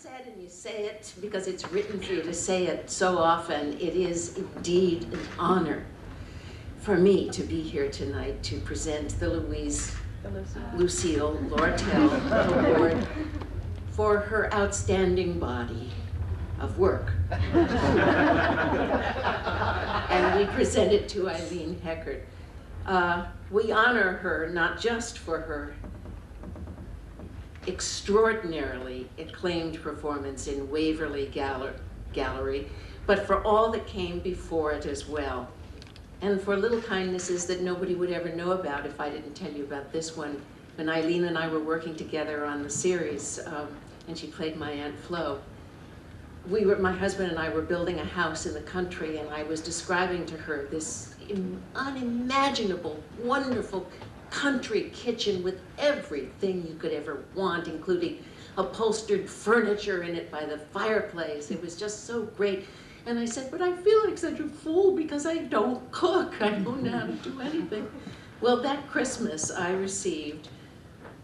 said, and you say it because it's written for you to say it so often, it is indeed an honor for me to be here tonight to present the Lucille Lortel Award for her outstanding body of work. And we present it to Eileen Heckart. We honor her not just for her extraordinarily acclaimed performance in Waverly Gallery, but for all that came before it as well. And for little kindnesses that nobody would ever know about if I didn't tell you about this one. When Eileen and I were working together on the series, and she played my Aunt Flo, my husband and I were building a house in the country, and I was describing to her this unimaginable, wonderful country kitchen with everything you could ever want, including upholstered furniture in it by the fireplace. It was just so great. And I said, but I feel like such a fool because I don't cook. I don't know how to do anything. Well, that Christmas I received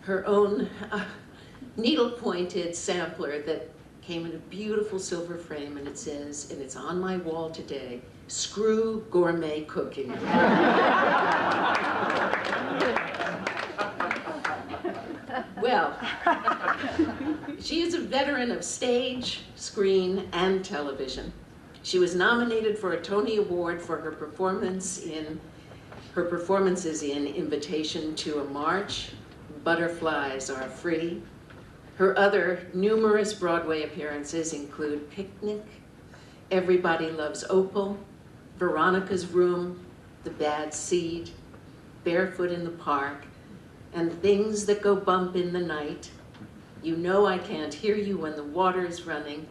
her own needle-pointed sampler that came in a beautiful silver frame, and it says, and it's on my wall today, "Screw gourmet cooking." Well, she is a veteran of stage, screen, and television. She was nominated for a Tony Award for her performances in Invitation to a March, Butterflies Are Free. Her other numerous Broadway appearances include Picnic, Everybody Loves Opal, Veronica's Room, The Bad Seed, Barefoot in the Park, and Things That Go Bump in the Night, You Know I Can't Hear You When the Water's Running,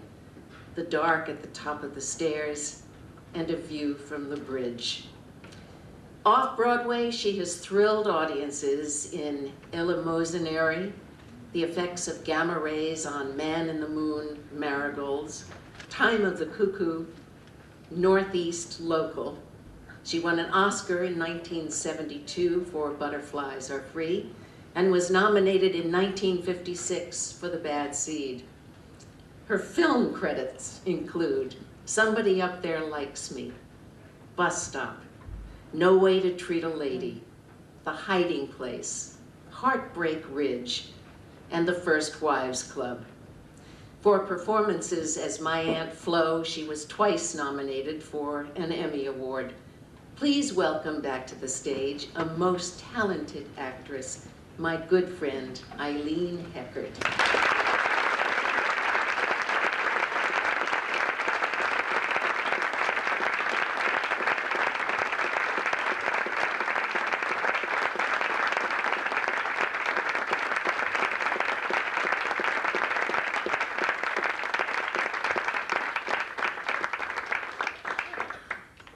The Dark at the Top of the Stairs, and A View from the Bridge. Off-Broadway, she has thrilled audiences in Eleemosynary, The Effects of Gamma Rays on Man in the Moon Marigolds, Time of the Cuckoo, Northeast Local. She won an Oscar in 1972 for Butterflies Are Free, and was nominated in 1956 for The Bad Seed. Her film credits include Somebody Up There Likes Me, Bus Stop, No Way to Treat a Lady, The Hiding Place, Heartbreak Ridge, and The First Wives Club. For performances as my Aunt Flo, she was twice nominated for an Emmy Award. Please welcome back to the stage a most talented actress, my good friend, Eileen Heckart.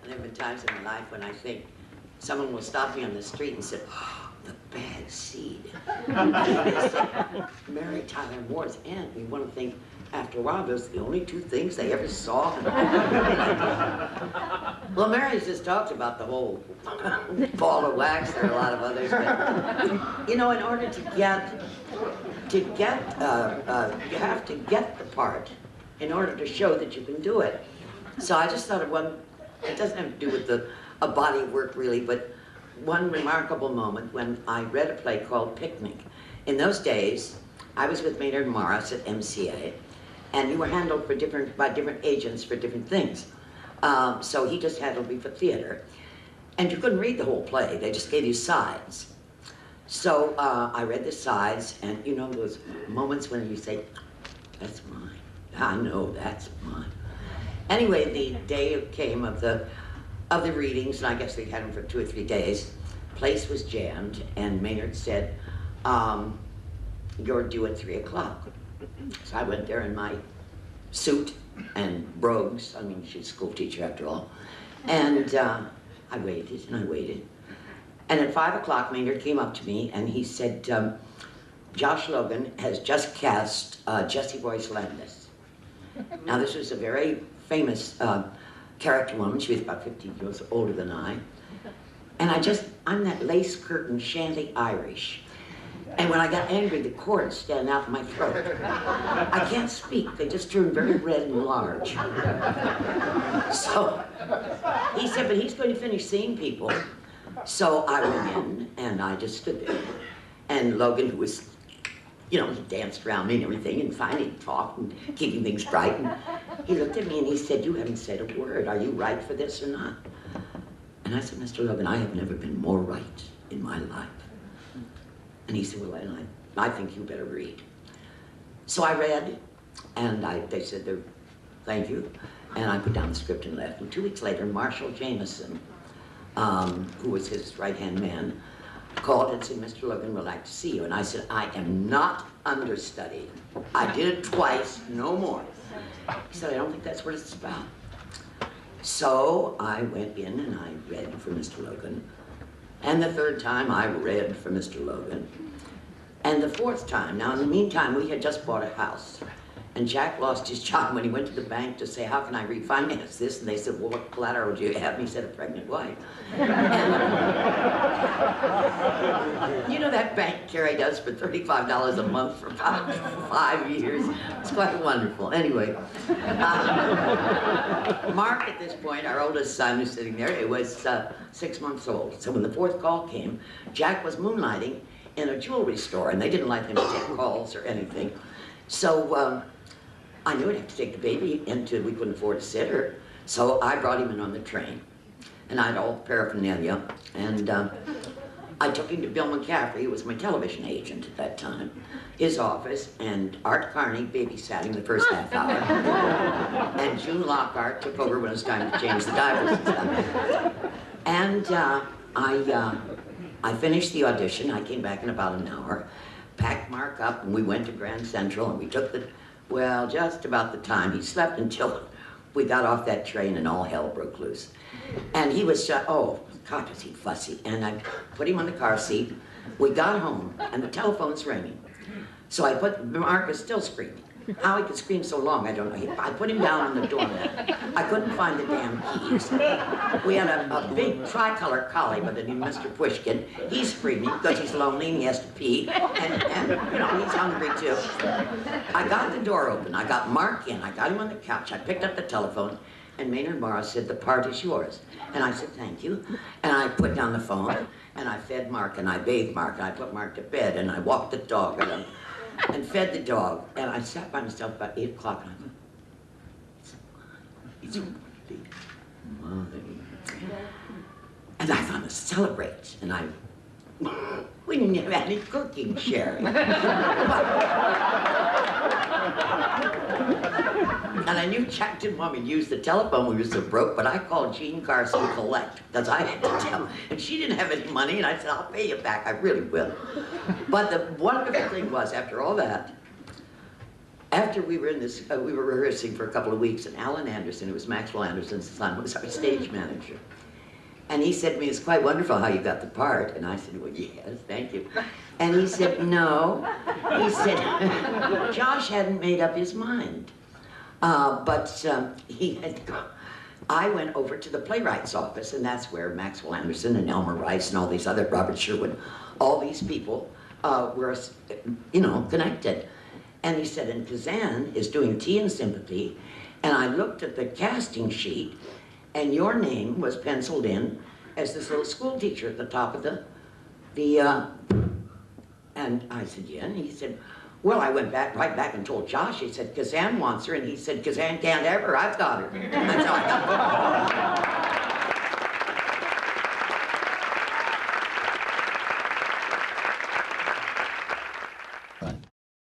There have been times in my life when I think someone will stop me on the street and say, "Oh, The Bad Seed." Mary Tyler Moore's aunt. We want to think, after a while, those are the only two things they ever saw. Well, Mary's just talked about the whole ball of wax. There are a lot of others. But, you know, in order to get, you have to get the part in order to show that you can do it. So I just thought of one. It doesn't have to do with a body of work, really, but one remarkable moment when I read a play called Picnic. In those days, I was with Maynard Morris at MCA, and you were handled by different agents for different things. So he just handled me for theater. And you couldn't read the whole play. They just gave you sides. So I read the sides, and you know those moments when you say, that's mine. I know that's mine. Anyway, the day came of the readings, and I guess they had them for 2 or 3 days. Place was jammed, and Maynard said, you're due at 3 o'clock. So I went there in my suit and brogues. I mean, she's a school teacher after all. And I waited and I waited. And at 5 o'clock, Maynard came up to me and he said, Josh Logan has just cast Jessie Boyce Landis. Now, this was a very famous character woman. She was about 15 years older than I. And I'm that lace curtain shanty Irish. And when I got angry, the cords stand out in my throat. I can't speak. They just turn very red and large. So he said, but he's going to finish seeing people. So I went in, and I just stood there. And Logan, who was, you know, he danced around me and everything, and finally talked and keeping things bright. And he looked at me and he said, you haven't said a word. Are you right for this or not? And I said, Mr. Logan, I have never been more right in my life. And he said, well, I think you better read. So I read, and they said, thank you. And I put down the script and left. And 2 weeks later, Marshall Jameson, who was his right-hand man, called and said, Mr. Logan would like to see you. And I said, I am not understudied. I did it twice, no more. He said, I don't think that's what it's about. So I went in and I read for Mr. Logan. And the third time I read for Mr. Logan. And the fourth time, now in the meantime, we had just bought a house. And Jack lost his job when he went to the bank to say, how can I refinance this? And they said, well, what collateral do you have? And he said, a pregnant wife. And, you know, that bank carried us for $35 a month for about 5 years. It's quite wonderful. Anyway, Mark, at this point, our oldest son who's sitting there, it was 6 months old. So when the fourth call came, Jack was moonlighting in a jewelry store, and they didn't like him to take calls or anything. So I knew I'd have to take the baby until we couldn't afford to sit her. So I brought him in on the train. And I had all the paraphernalia. And I took him to Bill McCaffrey, who was my television agent at that time, his office, and Art Carney babysat him the first half hour. And June Lockhart took over when it was time to change the diapers and stuff. And I finished the audition. I came back in about an hour, packed Mark up, and we went to Grand Central, and we took well, just about the time. He slept until we got off that train and all hell broke loose. And he was, oh, God, was he fussy. And I put him on the car seat. We got home, and the telephone's ringing. So Mark was still screaming. How he could scream so long, I don't know. I put him down on the doormat. I couldn't find the damn keys. We had a big tricolor collie by the name of Mr. Pushkin. He's screaming because he's lonely and he has to pee. And you know, he's hungry too. I got the door open. I got Mark in. I got him on the couch. I picked up the telephone. And Maynard Morris said, the part is yours. And I said, thank you. And I put down the phone. And I fed Mark. And I bathed Mark. And I put Mark to bed. And I walked the dog. And fed the dog, and I sat by myself about 8 o'clock, and I thought, it's mine. And I thought, let's celebrate. And we didn't have any cooking, Sherry. And I knew Jack didn't want me to use the telephone, we were so broke, but I called Jean Carson Collect, because I had to tell. And she didn't have any money, and I said, I'll pay you back, I really will. But the wonderful thing was, after all that, after we were in this, we were rehearsing for a couple of weeks, and Alan Anderson, who was Maxwell Anderson's son, was our stage manager. And he said to me, it's quite wonderful how you got the part. And I said, well, yes, thank you. And he said, no. He said, Josh hadn't made up his mind. He had gone. I went over to the playwright's office, and that's where Maxwell Anderson and Elmer Rice and all these other, Robert Sherwood, all these people were, you know, connected. And he said, and Kazan is doing Tea and Sympathy, and I looked at the casting sheet, and your name was penciled in as this little school teacher at the top of and I said, yeah, and he said, well, I went right back and told Josh, he said, Kazan wants her, and he said, Kazan can't have her, I've got her. That's how I got her.